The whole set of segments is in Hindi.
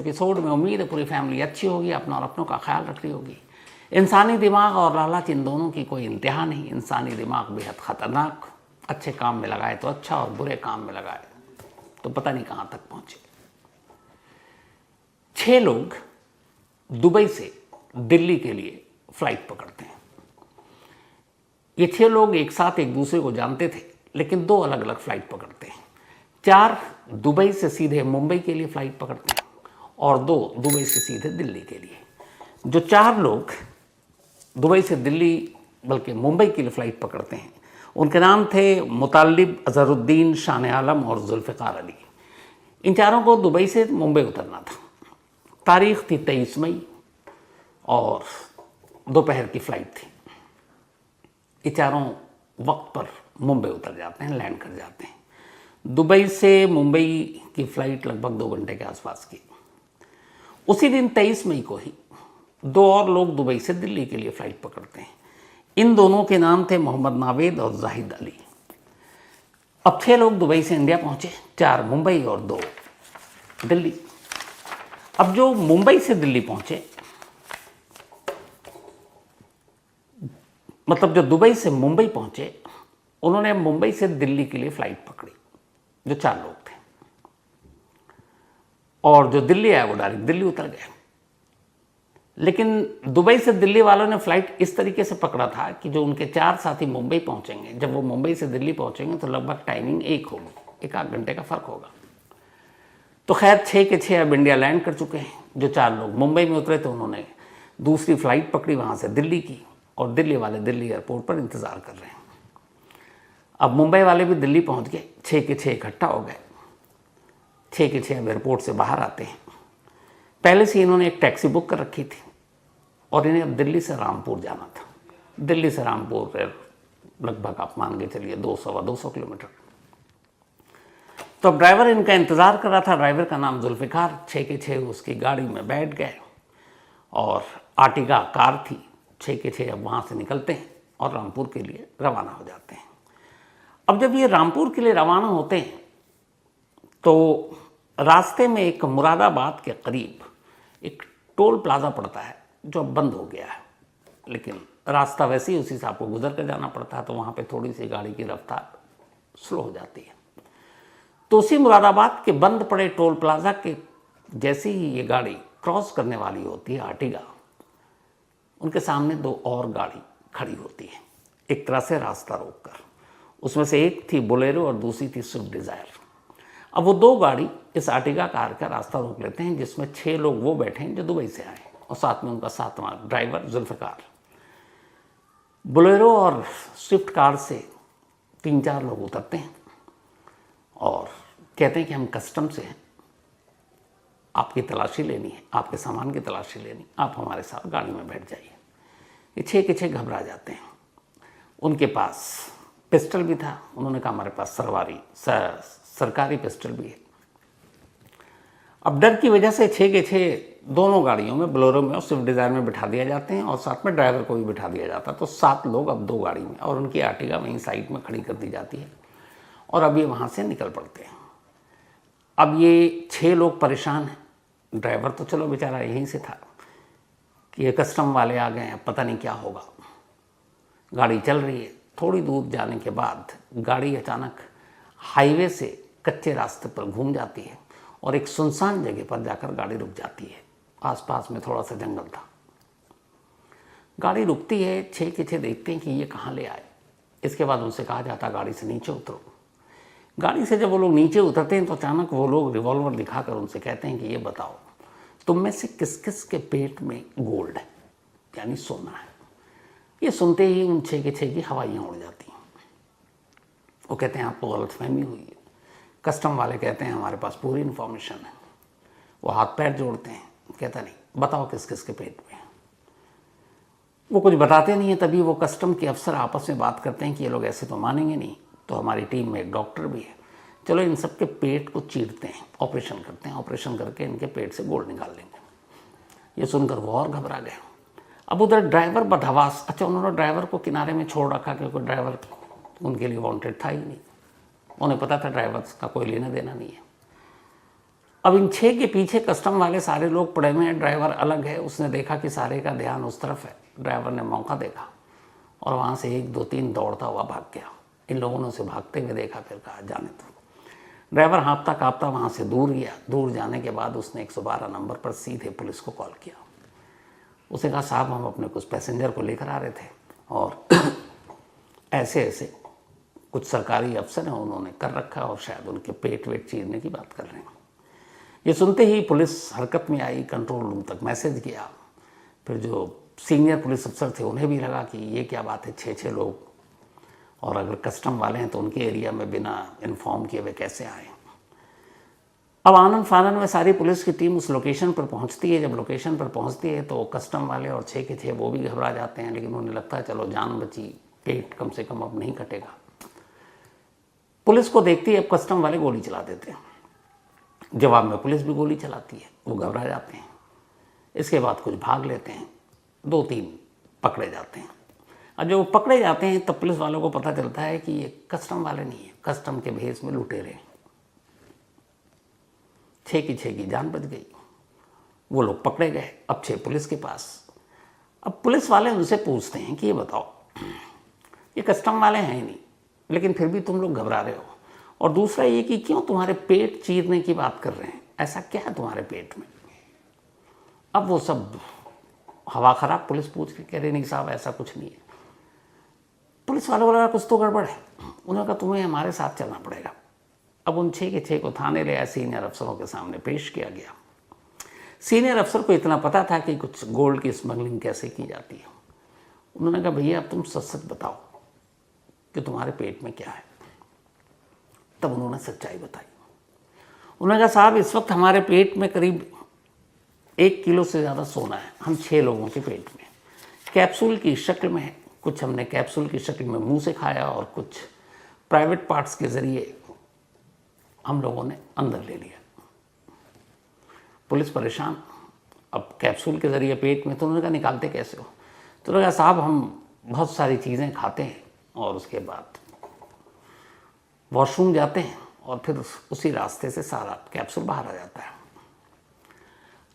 एपिसोड में। उम्मीद है पूरी फैमिली अच्छी होगी, अपना और अपनों का ख्याल रख रही होगी। इंसानी दिमाग और लालच, इन दोनों की कोई इंतहा नहीं। इंसानी दिमाग बेहद ख़तरनाक, अच्छे काम में लगाए तो अच्छा और बुरे काम में लगाए तो पता नहीं कहाँ तक पहुँचे। 6 लोग दुबई से दिल्ली के लिए फ़्लाइट पकड़ते हैं। ये 6 लोग एक साथ एक दूसरे को जानते थे, लेकिन 2 अलग अलग फ़्लाइट पकड़ते हैं। 4 दुबई से सीधे मुंबई के लिए फ़्लाइट पकड़ते हैं और 2 दुबई से सीधे दिल्ली के लिए। जो 4 लोग दुबई से दिल्ली बल्कि मुंबई के लिए फ़्लाइट पकड़ते हैं, उनके नाम थे मुतालिब, अज़हरुद्दीन, शान आलम और जुल्फ़िकार अली। इन चारों को दुबई से मुंबई उतरना था। तारीख़ थी 23 मई और दोपहर की फ़्लाइट थी। ये चारों वक्त पर मुंबई उतर जाते हैं, लैंड कर जाते हैं। दुबई से मुंबई की फ़्लाइट लगभग 2 घंटे के आसपास की। उसी दिन 23 मई को ही 2 और लोग दुबई से दिल्ली के लिए फ़्लाइट पकड़ते हैं। इन दोनों के नाम थे मोहम्मद नावेद और जाहिद अली। अब 6 लोग दुबई से इंडिया पहुंचे, 4 मुंबई और 2 दिल्ली। अब जो मुंबई से दिल्ली पहुंचे, मतलब जो दुबई से मुंबई पहुंचे, उन्होंने मुंबई से दिल्ली के लिए फ़्लाइट पकड़ी, जो 4 लोग थे। और जो दिल्ली आए वो डायरेक्ट दिल्ली उतर गए। लेकिन दुबई से दिल्ली वालों ने फ़्लाइट इस तरीके से पकड़ा था कि जो उनके 4 साथी मुंबई पहुंचेंगे, जब वो मुंबई से दिल्ली पहुंचेंगे तो लगभग टाइमिंग एक होगी, 1 घंटे का फ़र्क होगा। तो खैर 6 के 6 अब इंडिया लैंड कर चुके हैं। जो 4 लोग मुंबई में उतरे थे, उन्होंने दूसरी फ़्लाइट पकड़ी वहाँ से दिल्ली की, और दिल्ली वाले दिल्ली एयरपोर्ट पर इंतज़ार कर रहे हैं। अब मुंबई वाले भी दिल्ली पहुँच गए, 6 के 6 इकट्ठा हो गए। 6 के 6 अब एयरपोर्ट से बाहर आते हैं। पहले से इन्होंने एक टैक्सी बुक कर रखी थी और इन्हें अब दिल्ली से रामपुर जाना था। दिल्ली से रामपुर लगभग आप मान के चलिए 200-250 किलोमीटर। तो अब ड्राइवर इनका इंतज़ार कर रहा था। ड्राइवर का नाम जुल्फ़िकार। 6 के 6 उसकी गाड़ी में बैठ गए और आर्टिगा कार थी। 6 के 6 अब वहाँ से निकलते हैं और रामपुर के लिए रवाना हो जाते हैं। अब जब ये रामपुर के लिए रवाना होते हैं तो रास्ते में एक मुरादाबाद के करीब एक टोल प्लाज़ा पड़ता है, जो अब बंद हो गया है, लेकिन रास्ता वैसे ही उसी से आपको गुजर कर जाना पड़ता है। तो वहाँ पे थोड़ी सी गाड़ी की रफ्तार स्लो हो जाती है। तो उसी मुरादाबाद के बंद पड़े टोल प्लाज़ा के जैसे ही ये गाड़ी क्रॉस करने वाली होती है, आर्टिगा, उनके सामने 2 और गाड़ी खड़ी होती है, एक तरह से रास्ता रोककर। उसमें से एक थी बोलेरो और दूसरी थी स्विफ्ट डिज़ायर। अब वो 2 गाड़ी इस आर्टिगा कार का रास्ता रोक लेते हैं, जिसमें 6 लोग वो बैठे हैं जो दुबई से आए, और साथ में उनका 7वां ड्राइवर जुल्फ़िकार। बोलेरो और स्विफ्ट कार से 3-4 लोग उतरते हैं और कहते हैं कि हम कस्टम से हैं, आपकी तलाशी लेनी है, आपके सामान की तलाशी लेनी, आप हमारे साथ गाड़ी में बैठ जाइए। ये 6 के 6 घबरा जाते हैं। उनके पास पिस्टल भी था। उन्होंने कहा हमारे पास सरकारी पिस्टल भी है। अब डर की वजह से 6 के 6 दोनों गाड़ियों में, बोलेरो में और स्विफ्ट डिज़ायर में बिठा दिया जाते हैं, और साथ में ड्राइवर को भी बिठा दिया जाता है। तो 7 लोग अब 2 गाड़ी में, और उनकी आर्टिगा वहीं साइड में खड़ी कर दी जाती है और अब ये वहाँ से निकल पड़ते हैं। अब ये 6 लोग परेशान हैं। ड्राइवर तो चलो बेचारा यहीं से था कि ये कस्टम वाले आ गए हैं, पता नहीं क्या होगा। गाड़ी चल रही है। थोड़ी दूर जाने के बाद गाड़ी अचानक हाईवे से कच्चे रास्ते पर घूम जाती है और एक सुनसान जगह पर जाकर गाड़ी रुक जाती है। आसपास में थोड़ा सा जंगल था। गाड़ी रुकती है। 6 के 6 देखते हैं कि ये कहाँ ले आए। इसके बाद उनसे कहा जाता गाड़ी से नीचे उतरो। गाड़ी से जब वो लोग नीचे उतरते हैं तो अचानक वो लोग रिवॉल्वर दिखाकर उनसे कहते हैं कि ये बताओ, तुम में से किस किस के पेट में गोल्ड है, यानी सोना है। ये सुनते ही उन 6 के 6 की हवाइयाँ उड़ जाती हैं। वो कहते हैं आपको गलतफहमी हुई है। कस्टम वाले कहते हैं हमारे पास पूरी इन्फॉर्मेशन है। वो हाथ पैर जोड़ते हैं। कहता नहीं, बताओ किस किस के पेट में। वो कुछ बताते नहीं है। तभी वो कस्टम के अफसर आपस में बात करते हैं कि ये लोग ऐसे तो मानेंगे नहीं, तो हमारी टीम में एक डॉक्टर भी है, चलो इन सब के पेट को चीरते हैं, ऑपरेशन करते हैं, ऑपरेशन करके इनके पेट से गोल्ड निकाल लेंगे। ये सुनकर वो और घबरा गए। अब उधर ड्राइवर बदहवास, अच्छा उन्होंने ड्राइवर को किनारे में छोड़ रखा क्योंकि ड्राइवर उनके लिए वांटेड था ही नहीं। उन्हें पता था ड्राइवर का कोई लेना देना नहीं है। अब इन 6 के पीछे कस्टम वाले सारे लोग पड़े हुए हैं, ड्राइवर अलग है। उसने देखा कि सारे का ध्यान उस तरफ है, ड्राइवर ने मौका देखा और वहाँ से 1 2 3 दौड़ता हुआ भाग गया। इन लोगों ने उसे भागते हुए देखा, फिर कहा जाने दो। ड्राइवर हाँफता काँपता वहाँ से दूर गया। दूर जाने के बाद उसने 112 नंबर पर सीधे पुलिस को कॉल किया। उसने कहा साहब हम अपने कुछ पैसेंजर को लेकर आ रहे थे और ऐसे ऐसे कुछ सरकारी अफसर हैं, उन्होंने कर रखा और शायद उनके पेट वेट चीरने की बात कर रहे हैं। ये सुनते ही पुलिस हरकत में आई, कंट्रोल रूम तक मैसेज किया। फिर जो सीनियर पुलिस अफसर थे उन्हें भी लगा कि ये क्या बात है, 6 लोग, और अगर कस्टम वाले हैं तो उनके एरिया में बिना इन्फॉर्म किए वे कैसे आए। अब आनंद फानंद में सारी पुलिस की टीम उस लोकेशन पर पहुंचती है। जब लोकेशन पर पहुंचती है तो कस्टम वाले और 6 के 6 वो भी घबरा जाते हैं, लेकिन उन्हें लगता है चलो जान बची, पेट कम से कम अब नहीं कटेगा। पुलिस को देखती है, अब कस्टम वाले गोली चला देते हैं। जवाब में पुलिस भी गोली चलाती है, वो घबरा जाते हैं। इसके बाद कुछ भाग लेते हैं, 2 3 पकड़े जाते हैं। और जब वो पकड़े जाते हैं तब पुलिस वालों को पता चलता है कि ये कस्टम वाले नहीं है, कस्टम के भेष में लुटेरे हैं। 6 की जान बच गई। वो लोग पकड़े गए। अब 6 पुलिस के पास। अब पुलिस वाले उनसे पूछते हैं कि ये बताओ, ये कस्टम वाले हैं ही नहीं, लेकिन फिर भी तुम लोग घबरा रहे हो, और दूसरा ये कि क्यों तुम्हारे पेट चीरने की बात कर रहे हैं, ऐसा क्या है तुम्हारे पेट में। अब वो सब हवा खराब पुलिस पूछ रही, कह रही नहीं साहब ऐसा कुछ नहीं है। पुलिस वालों को लगा कुछ तो गड़बड़ है। उन्होंने कहा तुम्हें हमारे साथ चलना पड़ेगा। अब उन 6 के 6 को थाने ले आया, सीनियर अफसरों के सामने पेश किया गया। सीनियर अफसर को इतना पता था कि कुछ गोल्ड की स्मगलिंग कैसे की जाती है। उन्होंने कहा भैया अब तुम सच सच बताओ कि तुम्हारे पेट में क्या है। तब उन्होंने सच्चाई बताई। उन्होंने कहा साहब इस वक्त हमारे पेट में करीब 1 किलो से ज़्यादा सोना है, हम 6 लोगों के पेट में, कैप्सूल की शक्ल में है। कुछ हमने कैप्सूल की शक्ल में मुंह से खाया और कुछ प्राइवेट पार्ट्स के ज़रिए हम लोगों ने अंदर ले लिया। पुलिस परेशान, अब कैप्सूल के ज़रिए पेट में, तो उन्होंने कहा निकालते कैसे हो। तो उन्होंने कहा साहब हम बहुत सारी चीज़ें खाते हैं और उसके बाद वॉशरूम जाते हैं और फिर उसी रास्ते से सारा कैप्सूल बाहर आ जाता है।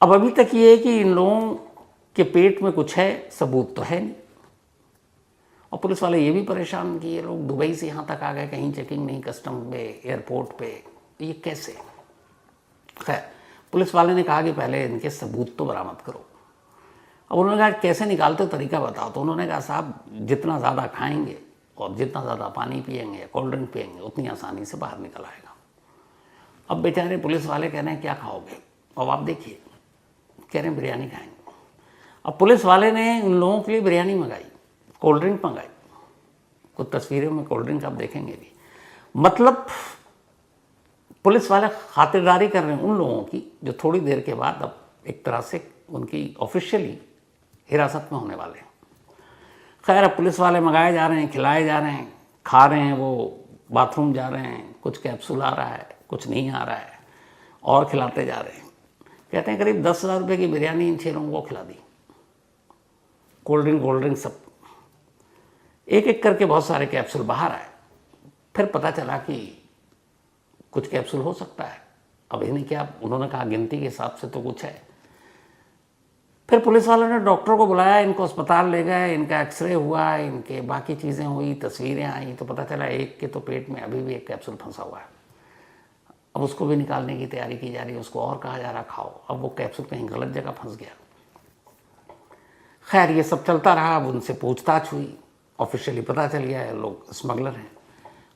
अब अभी तक ये है कि इन लोगों के पेट में कुछ है, सबूत तो है नहीं। और पुलिस वाले ये भी परेशान कि ये लोग दुबई से यहाँ तक आ गए, कहीं चेकिंग नहीं, कस्टम पे, एयरपोर्ट पे, ये कैसे। खैर पुलिस वाले ने कहा कि पहले इनके सबूत तो बरामद करो। अब उन्होंने कहा कैसे निकालते हो, तरीका बताओ। तो उन्होंने कहा साहब जितना ज़्यादा खाएंगे और जितना ज़्यादा पानी पिएंगे या कोल्ड ड्रिंक पिएंगे उतनी आसानी से बाहर निकल आएगा। अब बेचारे पुलिस वाले कह रहे हैं क्या खाओगे, अब आप देखिए, कह रहे हैं बिरयानी खाएंगे। अब पुलिस वाले ने उन लोगों के लिए बिरयानी मंगाई, कोल्ड ड्रिंक मंगाई। कुछ तस्वीरों में कोल्ड ड्रिंक आप देखेंगे भी। मतलब पुलिस वाले खातिरदारी कर रहे हैं उन लोगों की जो थोड़ी देर के बाद अब एक तरह से उनकी ऑफिशियली हिरासत में होने वाले हैं। खैर अब पुलिस वाले मंगाए जा रहे हैं, खिलाए जा रहे हैं, खा रहे हैं, वो बाथरूम जा रहे हैं, कुछ कैप्सूल आ रहा है, कुछ नहीं आ रहा है, और खिलाते जा रहे हैं। कहते हैं करीब 10,000 रुपये की बिरयानी इन 6 लोगों को खिला दी, कोल्ड ड्रिंक सब। एक एक करके बहुत सारे कैप्सूल बाहर आए। फिर पता चला कि कुछ कैप्सूल हो सकता है, अब इन्हें क्या, उन्होंने कहा गिनती के हिसाब से तो कुछ है। फिर पुलिस वालों ने डॉक्टर को बुलाया, इनको अस्पताल ले गए, इनका एक्सरे हुआ, इनके बाकी चीज़ें हुई, तस्वीरें आई, तो पता चला एक के तो पेट में अभी भी एक कैप्सूल फंसा हुआ है। अब उसको भी निकालने की तैयारी की जा रही है, उसको और कहा जा रहा खाओ। अब वो कैप्सूल कहीं गलत जगह फंस गया। खैर ये सब चलता रहा। अब उनसे पूछताछ हुई, ऑफिशियली पता चल गया है लोग स्मगलर हैं,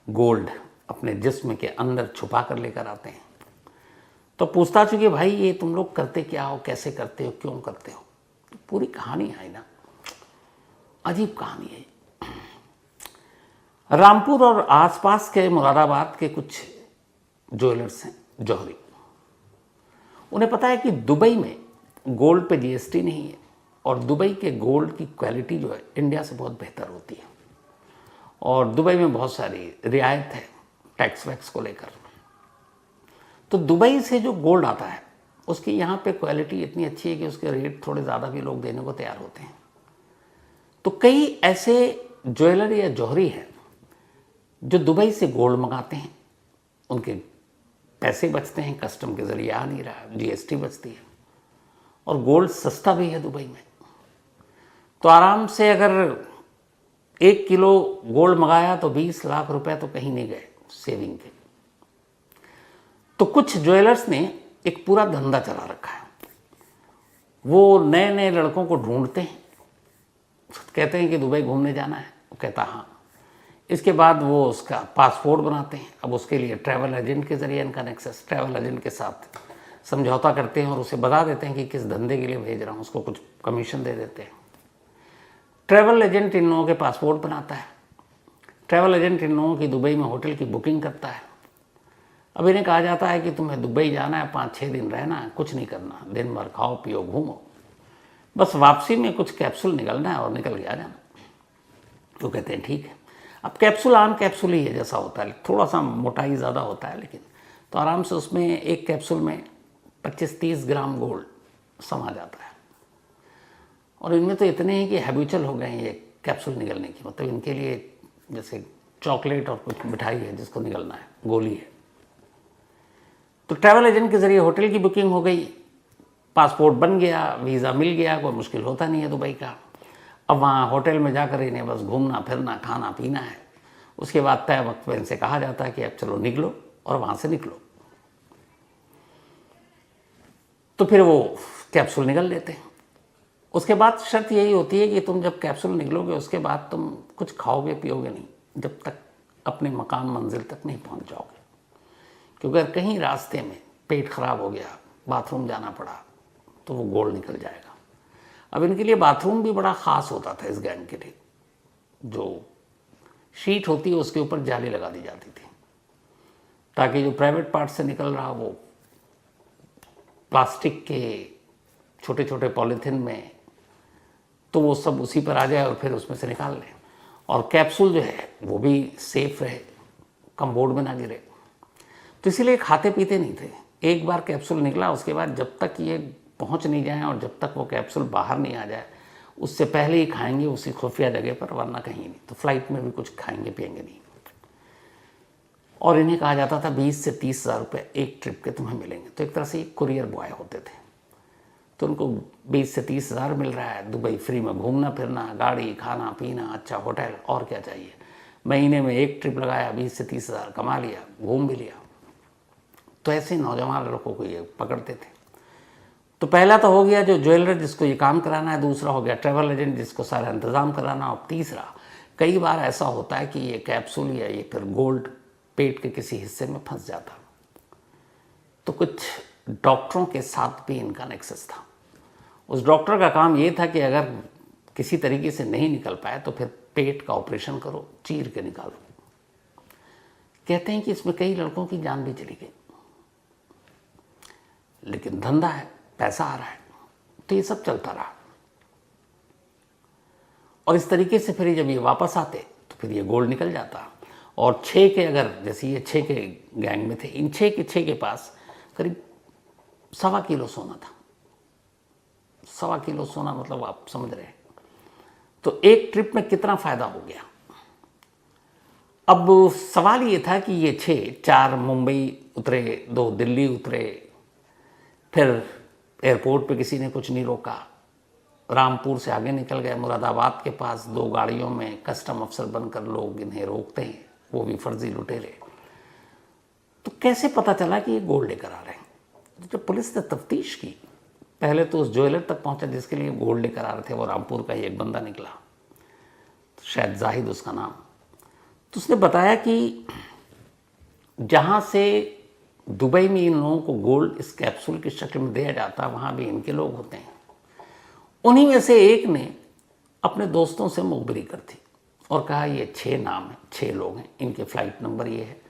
गोल्ड अपने जिस्म के अंदर छुपा कर लेकर आते हैं। तो पूछताछ हुई कि भाई ये तुम लोग करते क्या हो, कैसे करते हो, क्यों करते हो। तो पूरी कहानी है ना, अजीब कहानी है। रामपुर और आसपास के मुरादाबाद के कुछ ज्वेलर्स हैं, जौहरी, उन्हें पता है कि दुबई में गोल्ड पे जीएसटी नहीं है और दुबई के गोल्ड की क्वालिटी जो है इंडिया से बहुत बेहतर होती है, और दुबई में बहुत सारी रियायत है टैक्स वैक्स को लेकर। तो दुबई से जो गोल्ड आता है उसकी यहाँ पे क्वालिटी इतनी अच्छी है कि उसके रेट थोड़े ज़्यादा भी लोग देने को तैयार होते हैं। तो कई ऐसे ज्वेलर या जौहरी हैं जो दुबई से गोल्ड मंगाते हैं, उनके पैसे बचते हैं, कस्टम के ज़रिए आ नहीं रहा, जीएसटी बचती है, और गोल्ड सस्ता भी है दुबई में। तो आराम से अगर 1 किलो गोल्ड मंगाया तो 20 लाख रुपए तो कहीं नहीं गए सेविंग के। तो कुछ ज्वेलर्स ने एक पूरा धंधा चला रखा है। वो नए नए लड़कों को ढूंढते हैं, कहते हैं कि दुबई घूमने जाना है, वो कहता हाँ। इसके बाद वो उसका पासपोर्ट बनाते हैं। अब उसके लिए ट्रैवल एजेंट के ज़रिए इनका नेक्सस, ट्रैवल एजेंट के साथ समझौता करते हैं और उसे बता देते हैं कि किस धंधे के लिए भेज रहा हूँ, उसको कुछ कमीशन दे देते हैं। ट्रैवल एजेंट इन लोगों के पासपोर्ट बनाता है, ट्रैवल एजेंट इन लोगों की दुबई में होटल की बुकिंग करता है। अब इन्हें कहा जाता है कि तुम्हें दुबई जाना है, 5-6 दिन रहना है, कुछ नहीं करना, दिन भर खाओ पियो घूमो, बस वापसी में कुछ कैप्सूल निकलना है और निकल के आ जाना। तो कहते हैं ठीक है। अब कैप्सूल आम कैप्सूल ही है जैसा होता है, थोड़ा सा मोटाई ज़्यादा होता है, लेकिन तो आराम से उसमें एक कैप्सूल में 25-30 ग्राम गोल्ड समा जाता है। और इनमें तो इतने हैं कि हैबिचुअल हो गए हैं ये कैप्सूल निकलने की, मतलब इनके लिए जैसे चॉकलेट और कुछ मिठाई है जिसको निकलना है, गोली है। तो ट्रैवल एजेंट के ज़रिए होटल की बुकिंग हो गई, पासपोर्ट बन गया, वीज़ा मिल गया, कोई मुश्किल होता नहीं है दुबई का। अब वहाँ होटल में जाकर इन्हें बस घूमना फिरना खाना पीना है। उसके बाद तय वक्त पर इनसे कहा जाता है कि अब चलो निकलो, और वहाँ से निकलो। तो फिर वो कैप्सूल निकल लेते हैं। उसके बाद शर्त यही होती है कि तुम जब कैप्सूल निकलोगे उसके बाद तुम कुछ खाओगे पियोगे नहीं जब तक अपने मकान मंजिल तक नहीं पहुँच जाओगे, क्योंकि अगर कहीं रास्ते में पेट खराब हो गया, बाथरूम जाना पड़ा, तो वो गोल्ड निकल जाएगा। अब इनके लिए बाथरूम भी बड़ा ख़ास होता था इस गैंग के लिए। जो शीट होती है उसके ऊपर जाली लगा दी जाती थी, ताकि जो प्राइवेट पार्ट से निकल रहा वो प्लास्टिक के छोटे छोटे पॉलीथिन में, तो वो सब उसी पर आ जाए और फिर उसमें से निकाल लें। और कैप्सूल जो है वो भी सेफ रहे, कमबोर्ड में ना गिरे। तो इसीलिए खाते पीते नहीं थे। एक बार कैप्सूल निकला उसके बाद जब तक ये पहुंच नहीं जाए और जब तक वो कैप्सूल बाहर नहीं आ जाए, उससे पहले ही खाएंगे उसी खुफिया जगह पर, वरना कहीं नहीं। तो फ्लाइट में भी कुछ खाएंगे पिएंगे नहीं। और इन्हें कहा जाता था 20 से 30 हज़ार रुपये एक ट्रिप के तुम्हें मिलेंगे। तो एक तरह से कुरियर बॉय होते थे। तो उनको 20 से 30 हज़ार मिल रहा है, दुबई फ्री में घूमना फिरना, गाड़ी, खाना पीना, अच्छा होटल, और क्या चाहिए। महीने में एक ट्रिप लगाया, 20 से 30 हज़ार कमा लिया, घूम भी लिया। तो ऐसे नौजवान लड़कों को ये पकड़ते थे। तो पहला तो हो गया जो ज्वेलर जिसको ये काम कराना है, दूसरा हो गया ट्रैवल एजेंट जिसको सारा इंतज़ाम कराना, और तीसरा कई बार ऐसा होता है कि ये कैप्सूल या ये फिर गोल्ड पेट के किसी हिस्से में फंस जाता। तो कुछ डॉक्टरों के साथ भी इनका नेक्सस था। उस डॉक्टर का काम ये था कि अगर किसी तरीके से नहीं निकल पाए तो फिर पेट का ऑपरेशन करो, चीर के निकालो। कहते हैं कि इसमें कई लड़कों की जान भी चली गई, लेकिन धंधा है, पैसा आ रहा है, तो ये सब चलता रहा। और इस तरीके से फिर जब ये वापस आते तो फिर ये गोल्ड निकल जाता। और 6 के, अगर जैसे ये 6 के गैंग में थे, इन 6 के पास करीब 1.25 किलो सोना था। 1.25 किलो सोना मतलब आप समझ रहे हैं। तो एक ट्रिप में कितना फ़ायदा हो गया। अब सवाल ये था कि ये 4 मुंबई उतरे, 2 दिल्ली उतरे, फिर एयरपोर्ट पे किसी ने कुछ नहीं रोका, रामपुर से आगे निकल गए, मुरादाबाद के पास 2 गाड़ियों में कस्टम अफसर बनकर लोग इन्हें रोकते हैं, वो भी फर्जी लुटेरे। तो कैसे पता चला कि ये गोल्ड लेकर आ रहे हैं। तो जब पुलिस ने तफ्तीश की, पहले तो उस ज्वेलर तक पहुंचा जिसके लिए गोल्ड लेकर आ रहे थे, वो रामपुर का ही एक बंदा निकला, शायद जाहिद उसका नाम। तो उसने बताया कि जहाँ से दुबई में इन लोगों को गोल्ड इस कैप्सूल की शक्ल में दिया जाता, वहाँ भी इनके लोग होते हैं। उन्हीं में से एक ने अपने दोस्तों से मुखबिरी कर दी और कहा ये 6 नाम है, 6 लोग हैं, इनके फ्लाइट नंबर ये है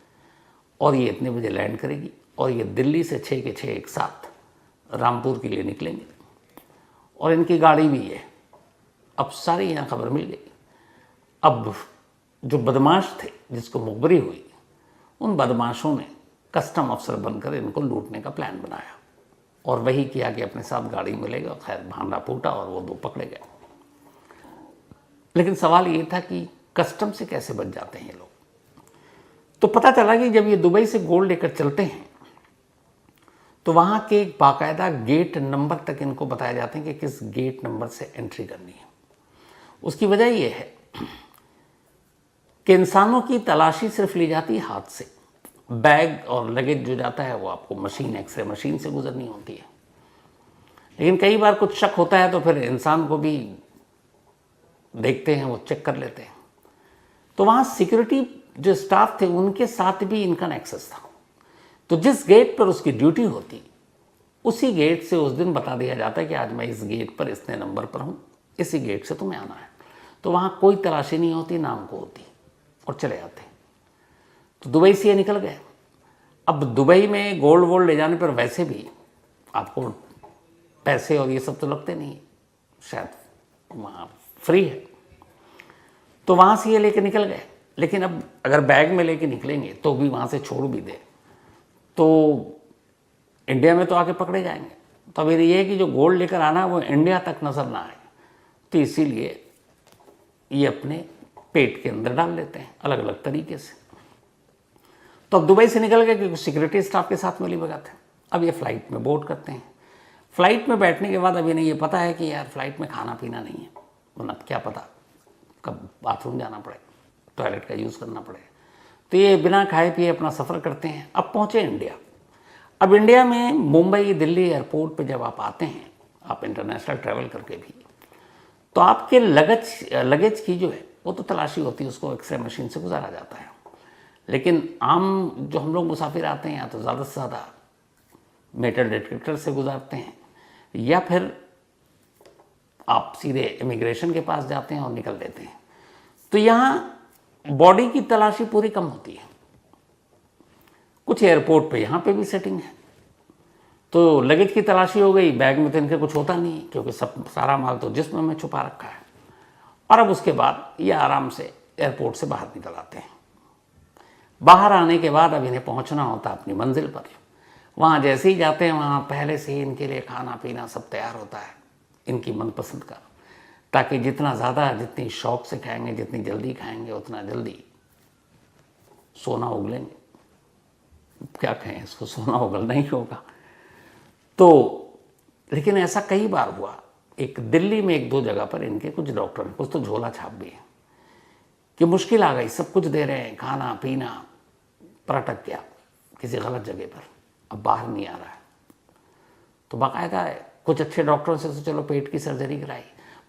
और ये इतने बजे लैंड करेगी और ये दिल्ली से 6 के 6 एक साथ रामपुर के लिए निकलेंगे और इनकी गाड़ी भी है। अब सारी यहाँ खबर मिल गई। अब जो बदमाश थे जिसको मुखबिरी हुई, उन बदमाशों ने कस्टम अफसर बनकर इनको लूटने का प्लान बनाया और वही किया कि अपने साथ गाड़ी मिलेगा। खैर भांडा फूटा और वो 2 पकड़े गए। लेकिन सवाल ये था कि कस्टम से कैसे बच जाते हैं ये लोग। तो पता चला कि जब ये दुबई से गोल्ड लेकर चलते हैं तो वहाँ के एक बाकायदा गेट नंबर तक इनको बताया जाते हैं कि किस गेट नंबर से एंट्री करनी है। उसकी वजह ये है कि इंसानों की तलाशी सिर्फ ली जाती है हाथ से, बैग और लगेज जो जाता है वो आपको मशीन, एक्सरे मशीन से गुजरनी होती है। लेकिन कई बार कुछ शक होता है तो फिर इंसान को भी देखते हैं, वो चेक कर लेते हैं। तो वहाँ सिक्योरिटी जो स्टाफ थे उनके साथ भी इनका नेक्सस था। तो जिस गेट पर उसकी ड्यूटी होती उसी गेट से उस दिन बता दिया जाता है कि आज मैं इस गेट पर इतने नंबर पर हूँ, इसी गेट से तुम्हें आना है। तो वहाँ कोई तलाशी नहीं होती, नाम को होती, और चले जाते। तो दुबई से ये निकल गए। अब दुबई में गोल्ड वोल्ड ले जाने पर वैसे भी आपको पैसे और ये सब तो लगते नहीं, शायद वहाँ फ्री है। तो वहाँ से ये लेके निकल गए। लेकिन अब अगर बैग में लेके निकलेंगे तो भी वहाँ से छोड़ भी दे तो इंडिया में तो आके पकड़े जाएंगे। तो अब ये है कि जो गोल्ड लेकर आना है वो इंडिया तक नज़र ना आए, तो इसीलिए ये अपने पेट के अंदर डाल लेते हैं अलग अलग तरीके से। तो अब दुबई से निकल गए क्योंकि सिक्योरिटी स्टाफ के साथ मिली भगत है। अब ये फ्लाइट में बोर्ड करते हैं। फ्लाइट में बैठने के बाद अब इन्हें ये पता है कि यार फ्लाइट में खाना पीना नहीं है, वरना क्या पता कब बाथरूम जाना पड़े, टॉयलेट का यूज़ करना पड़े। तो ये बिना खाए पिए अपना सफ़र करते हैं। अब पहुँचे इंडिया। अब इंडिया में मुंबई दिल्ली एयरपोर्ट पे जब आप आते हैं, आप इंटरनेशनल ट्रैवल करके भी, तो आपके लगेज की जो है वो तो तलाशी होती है, उसको एक्सरे मशीन से गुजारा जाता है। लेकिन आम जो हम लोग मुसाफिर आते हैं या तो ज़्यादा से ज़्यादा मेटल डिटेक्टर से गुजारते हैं या फिर आप सीधे इमिग्रेशन के पास जाते हैं और निकल देते हैं। तो यहाँ बॉडी की तलाशी पूरी कम होती है। कुछ एयरपोर्ट पे यहाँ पे भी सेटिंग है। तो लगेज की तलाशी हो गई, बैग में तो इनके कुछ होता नहीं क्योंकि सब सारा माल तो जिस्म में छुपा रखा है। और अब उसके बाद ये आराम से एयरपोर्ट से बाहर निकल आते हैं। बाहर आने के बाद अब इन्हें पहुँचना होता है अपनी मंजिल पर। वहाँ जैसे ही जाते हैं वहाँ पहले से ही इनके लिए खाना पीना सब तैयार होता है, इनकी मनपसंद का, ताकि जितना ज़्यादा, जितनी शौक से खाएंगे, जितनी जल्दी खाएंगे, उतना जल्दी सोना उगलेंगे। क्या कहें इसको, सोना उगलना ही होगा। तो लेकिन ऐसा कई बार हुआ। एक दिल्ली में एक दो जगह पर इनके कुछ डॉक्टर, कुछ तो झोला छाप भी है कि मुश्किल आ गई, सब कुछ दे रहे हैं, खाना पीना, पर अटक गया किसी गलत जगह पर, अब बाहर नहीं आ रहा है। तो बाकायदा कुछ अच्छे डॉक्टरों से तो चलो पेट की सर्जरी कराई,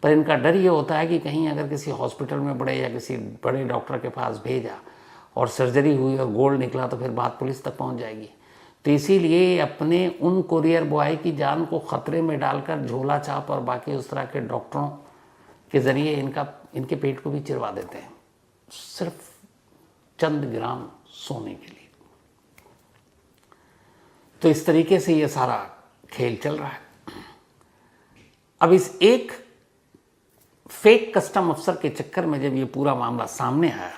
पर इनका डर ये होता है कि कहीं अगर किसी हॉस्पिटल में बड़े या किसी बड़े डॉक्टर के पास भेजा और सर्जरी हुई और गोल्ड निकला तो फिर बात पुलिस तक पहुंच जाएगी। तो इसीलिए अपने उन कुरियर बॉय की जान को ख़तरे में डालकर झोला छाप और बाकी उस तरह के डॉक्टरों के ज़रिए इनके पेट को भी चिरवा देते हैं, सिर्फ चंद ग्राम सोने के लिए। तो इस तरीके से ये सारा खेल चल रहा है। अब इस एक फेक कस्टम अफसर के चक्कर में जब ये पूरा मामला सामने आया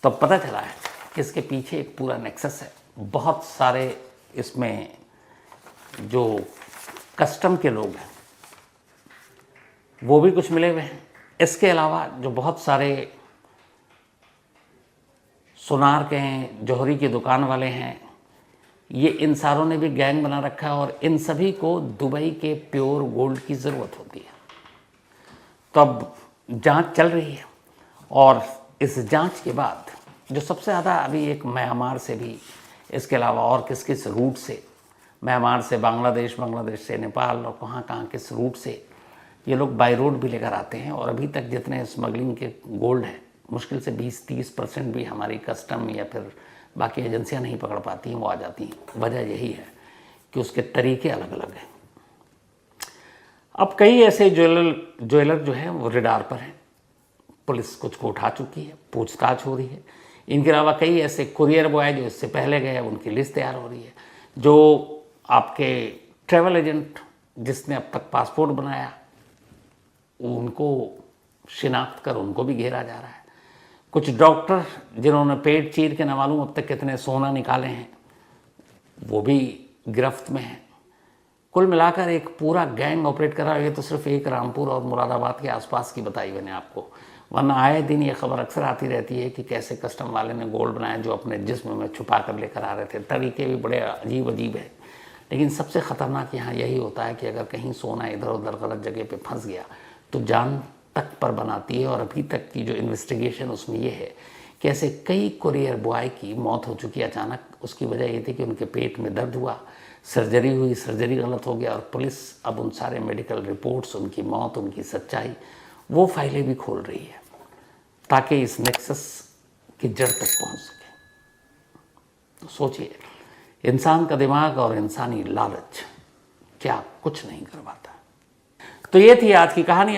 तो पता चला है कि इसके पीछे एक पूरा नेक्सस है। बहुत सारे इसमें जो कस्टम के लोग हैं वो भी कुछ मिले हुए हैं। इसके अलावा जो बहुत सारे सुनार के हैं, जौहरी की दुकान वाले हैं, ये इन सारों ने भी गैंग बना रखा है और इन सभी को दुबई के प्योर गोल्ड की ज़रूरत होती है। तो अब जांच चल रही है और इस जांच के बाद जो सबसे ज़्यादा अभी एक म्यांमार से भी, इसके अलावा और किस किस रूट से, म्यांमार से बांग्लादेश, बांग्लादेश से नेपाल और कहाँ किस रूट से ये लोग बाई रोड भी लेकर आते हैं। और अभी तक जितने स्मगलिंग के गोल्ड हैं मुश्किल से 20-30% भी हमारी कस्टम या फिर बाकी एजेंसियां नहीं पकड़ पाती हैं, वो आ जाती हैं। वजह यही है कि उसके तरीके अलग अलग हैं। अब कई ऐसे ज्वेलर जो है वो रडार पर हैं, पुलिस कुछ को उठा चुकी है, पूछताछ हो रही है। इनके अलावा कई ऐसे कुरियर बॉय जो इससे पहले गए, उनकी लिस्ट तैयार हो रही है। जो आपके ट्रैवल एजेंट जिसने अब तक पासपोर्ट बनाया उनको शिनाख्त कर उनको भी घेरा जा रहा है। कुछ डॉक्टर जिन्होंने पेट चीर के न मालूम अब तक कितने सोना निकाले हैं वो भी गिरफ्त में हैं। कुल मिलाकर एक पूरा गैंग ऑपरेट कर रहा है। ये तो सिर्फ एक रामपुर और मुरादाबाद के आसपास की बताई मैंने आपको, वरना आए दिन ये खबर अक्सर आती रहती है कि कैसे कस्टम वाले ने गोल्ड बनाया जो अपने जिस्म में छुपा कर लेकर आ रहे थे। तरीके भी बड़े अजीब अजीब है, लेकिन सबसे ख़तरनाक यहाँ यही होता है कि अगर कहीं सोना इधर उधर गलत जगह पे फंस गया तो जान तक पर बनाती है। और अभी तक की जो इन्वेस्टिगेशन उसमें ये है कि ऐसे कई कुरियर बॉय की मौत हो चुकी है अचानक। उसकी वजह ये थी कि उनके पेट में दर्द हुआ, सर्जरी हुई, सर्जरी गलत हो गया, और पुलिस अब उन सारे मेडिकल रिपोर्ट्स, उनकी मौत, उनकी सच्चाई, वो फाइलें भी खोल रही है ताकि इस नेक्सस की जड़ तक पहुंच सके। तो सोचिए, इंसान का दिमाग और इंसानी लालच क्या कुछ नहीं करवाता। तो ये थी आज की कहानी।